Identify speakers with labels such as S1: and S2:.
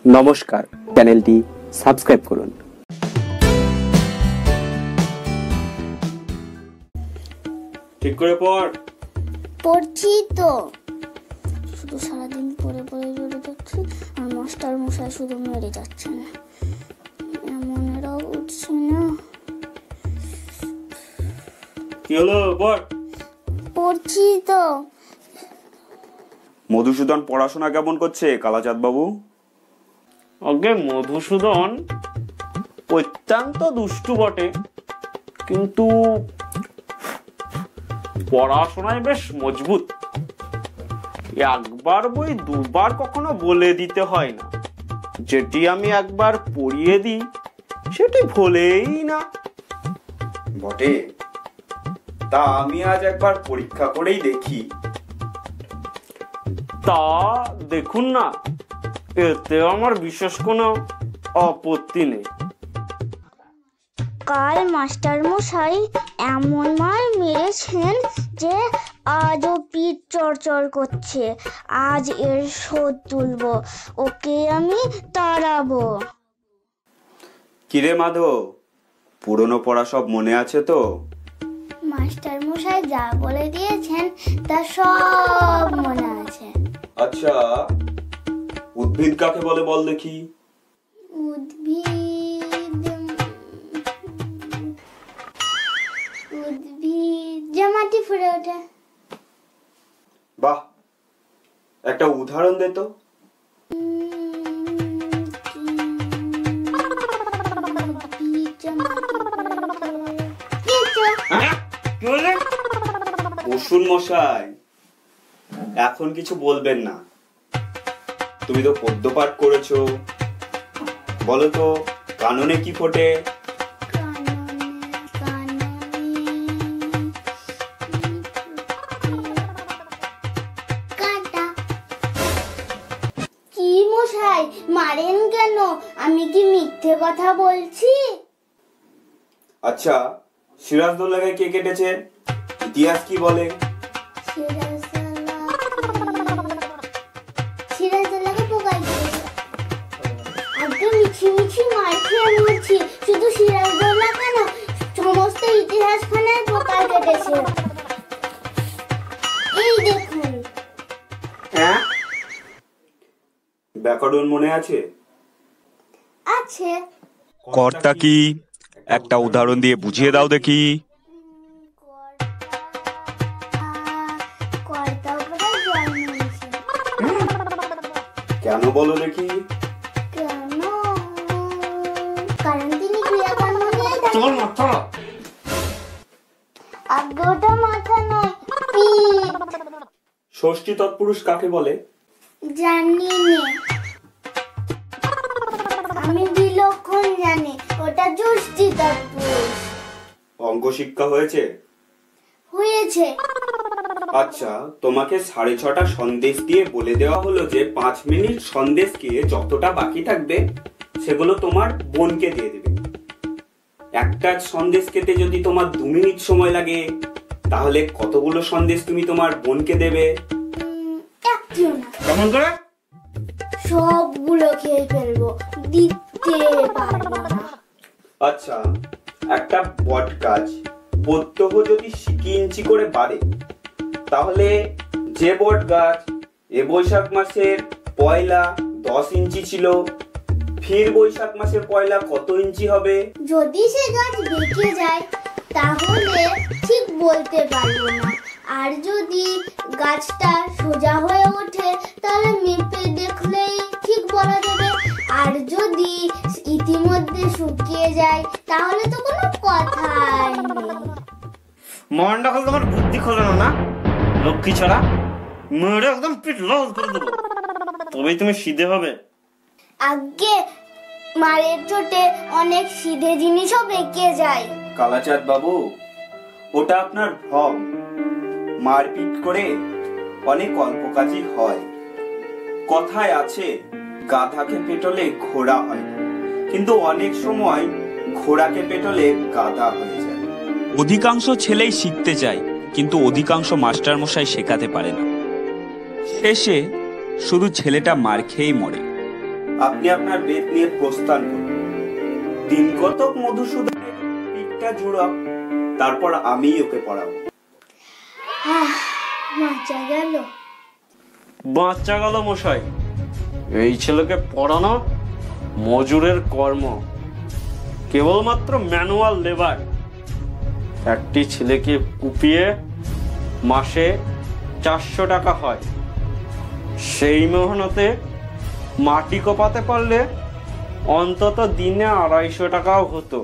S1: নমস্কার, চ্যানেলটি সাবস্ক্রাইব করুন।
S2: ঠিক করে পড়।
S3: পড়ছি তো, শুধু সারাদিন পড়ে পড়ে জড়ে যাচ্ছি আর মাস্টার মশাই শুধু মেরে যাচ্ছেন। এমনেরাও উঠছি না।
S2: কি হলো? পড়।
S3: পড়ছি তো।
S2: মধুসূদন পড়াশোনা কেমন করছে কালাচাঁদ বাবু?
S4: আগে মধুসূদন অত্যন্ত দুষ্টু বটে, কিন্তু পড়াশোনায় বেশ মজবুত। একবার বই দুবার কখনো বলে দিতে হয় না। যেটি আমি একবার পড়িয়ে দিই সেটি ভোলেই না।
S2: বটে, তা আমি আজ একবার পরীক্ষা করেই দেখি।
S4: তা দেখুন না, এতে আমার বিশেষ কোনো আপত্তি নেই।
S3: কাল মাস্টার মশাই এমন মার মেরেছেন যে আজও পিঠ চড়চড় করছে। আজ এর শোধ তুলবো, ওকে আমি তাড়াবো।
S2: কিরে মাধব, পুরনো পড়া সব মনে আছে তো?
S3: মাস্টার মশাই যা বলে দিয়েছেন তা সব মনে আছে।
S2: আচ্ছা, উদ্ভিদ কাকে বলে বল দেখি?
S3: উদ্ভিদ যে মাটি ফুটে ওঠে।
S2: বাহ, একটা উদাহরণ দে তো। বসুন মশাই, এখন কিছু বলবেন না। তুমি তো পদ্য পাঠ করেছো, বলো তো কাননে কি ফোটে?
S3: কি মশাই মারেন কেন? আমি কি মিথ্যে কথা বলছি?
S2: আচ্ছা, সিরাজদৌল্লাকে কে কেটেছে? ইতিহাস কি বলে?
S3: সিরাজদৌল্লাকে পোকাই কেটেছে। আগে মিছি মিছি মার খেয়ে মরছি, শুধু সিরাজদৌল্লা কেন, সমস্ত ইতিহাস খানায় পোকা কেটেছে। এই দেখুন।
S2: হ্যাঁ, ব্যাকরণ মনে আছে?
S3: আছে।
S2: কর্তা কি? একটা উদাহরণ দিয়ে বুঝিয়ে দাও দেখি। কেন বলো দেখি?
S3: কেন? কারণ তিনি ক্রিয়াকর্ম নিয়ে থাকেন। আগে ওটা মাথা নয়, পিঠ।
S2: ষষ্ঠী তৎপুরুষ কাকে বলে?
S3: জানি নে, আমি বিলক্ষণ জানি, ওটা ষষ্ঠী তৎপুরুষ।
S2: অঙ্ক শিক্ষা হয়েছে?
S3: হয়েছে।
S2: আচ্ছা, তোমাকে 6:30 সন্দেশ দিয়ে বলে দেওয়া হলো যে 5 মিনিট সন্দেশ খেয়ে যতটা বাকি থাকবে সেগুলো তোমার বোনকে দিয়ে দেবে। একটা সন্দেশ খেতে যদি তোমার 2 মিনিট সময় লাগে, তাহলে কতগুলো সন্দেশ তুমি তোমার বোনকে দেবে?
S3: একটিও না।
S4: কেমন করে?
S3: সবগুলো খেয়ে ফেলবো, দিতে পারবো না।
S2: আচ্ছা, একটা বট গাছ প্রত্যহ যদি 1 ইঞ্চি করে বাড়ে, তাহলে যে বট গাছ এ বৈশাখ মাসের পয়লা 10 ইঞ্চি ছিল, ফির বৈশাখ মাসের পয়লা কত ইঞ্চি হবে?
S3: যদি সে গাছ বেঁকে যায় তাহলে ঠিক বলতে পারবো না, আর যদি গাছটা সোজা হয়ে ওঠে তাহলে মেপে দেখলেই ঠিক বলা যাবে, আর যদি ইতিমধ্যে শুকিয়ে যায় তাহলে তো কোনো কথাই নেই।
S4: মনটা হল তোমার বুদ্ধি খোলে না, লক্ষ্মী ছড়া। মেরে একদম পিঠ লাল করে দেবো, তবেই তুমি সিধে হবে।
S3: আগে মারের চোটে অনেক সিধে জিনিসও বেঁকে যায়।
S2: কালাচাঁদ বাবু, ওটা আপনার ভ্রম। মারপিট করে অনেক অল্প কাজই হয়। কথায় আছে, গাধাকে পেটলে ঘোড়া হয়, কিন্তু অনেক সময় ঘোড়াকে পেটলে গাধা হয়ে যায়।
S5: অধিকাংশ ছেলেই শিখতে চায়, কিন্তু অধিকাংশ মাস্টার মশাই শেখাতে পারে না। শেষে শুধু ছেলেটা মার খেয়েই মরে।
S2: আপনি আপনার বেদ নিয়ে প্রস্থান করুন। দিন কতক মধুসূদনের পিঠটা জোড়াও, তারপর আমি ওকে পড়াবো।
S3: বাঁচা গেল।
S4: বাচ্চা গেল মশাই। এই ছেলেকে পড়ানো মজুরের কর্ম, কেবলমাত্র ম্যানুয়াল লেবার। একটি ছেলেকে কুপিয়ে মাসে 400 টাকা হয়। সেই মেহনতে মাটি কোপাতে পারলে অন্তত দিনে 250 টাকাও হতো।